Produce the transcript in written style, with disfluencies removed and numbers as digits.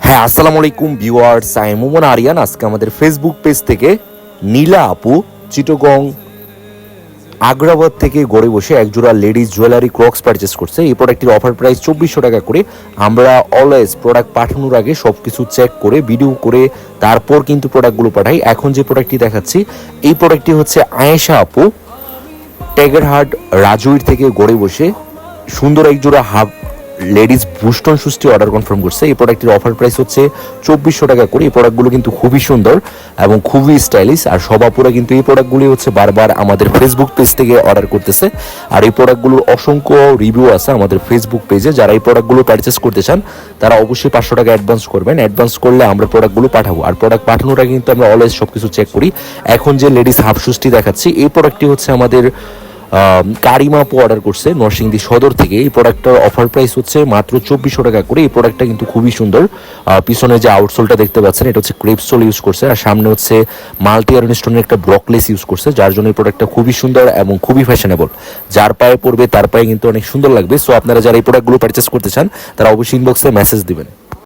হ্যাঁ, আসসালামু আলাইকুম ভিউয়ার্স, আমি মোমন আরিয়ান। আজকে আমাদের ফেসবুক পেজ থেকে নীলা আপু চিটগং আগ্রাবাদ থেকে গড়ে বসে একজোড়া লেডিস জুয়েলারি ক্রক্স পারচেস করছে। এই প্রোডাক্টটির অফার প্রাইস 2400 টাকা করে। আমরা অলওয়েজ প্রোডাক্ট পাঠানোর আগে সব কিছু চেক করে ভিডিও করে তারপর কিন্তু প্রোডাক্টগুলো পাঠাই। এখন যে প্রোডাক্টটি দেখাচ্ছি এই প্রোডাক্টটি হচ্ছে আয়েশা আপু টেগারহাট রাজুইর থেকে গড়ে বসে সুন্দর একজোড়া হাফ লেডিস বুস্টন শুজটি অর্ডার কনফার্ম করছে। এই প্রোডাক্টের অফার প্রাইস হচ্ছে 2400 টাকা করে। এই প্রোডাক্টগুলো কিন্তু খুবই সুন্দর এবং খুবই স্টাইলিশ। আর সবাপুরা কিন্তু এই প্রোডাক্টগুলি হচ্ছে বারবার আমাদের ফেসবুক পেজ থেকে অর্ডার করতেছে। আর এই প্রোডাক্টগুলোর অসংখ্য রিভিউ আছে আমাদের ফেসবুক পেজে। যারা এই প্রোডাক্টগুলো পারচেস করতে চান তারা অবশ্যই 500 টাকা অ্যাডভান্স করবেন। অ্যাডভান্স করলে আমরা প্রোডাক্টগুলো পাঠাবো। আর প্রোডাক্ট পাঠানোর আগে কিন্তু আমরা অলওয়েজ সব কিছু চেক করি। এখন যে লেডিস হাফ শুজটি দেখাচ্ছি এই প্রোডাক্টটি হচ্ছে আমাদের কারিমা আপু অর্ডার করছে নরসিংদী সদর থেকে। এই প্রোডাক্টটার অফার প্রাইস হচ্ছে মাত্র 2400 টাকা করে। এই প্রোডাক্টটা কিন্তু খুবই সুন্দর। পিছনে যে আউটসোলটা দেখতে পাচ্ছেন এটা হচ্ছে ক্রেপ সোল ইউজ করছে, আর সামনে হচ্ছে মাল্টি আয়রন স্টোনের একটা ব্রকলেস ইউজ করছে, যার জন্য এই প্রোডাক্টটা খুবই সুন্দর এবং খুবই ফ্যাশনেবল। যার পায়ে পড়বে তার পায়ে কিন্তু অনেক সুন্দর লাগবে। সো আপনারা যারা এই প্রোডাক্টগুলো পারচেস করতে চান তারা অবশ্যই ইনবক্সে মেসেজ দিবেন।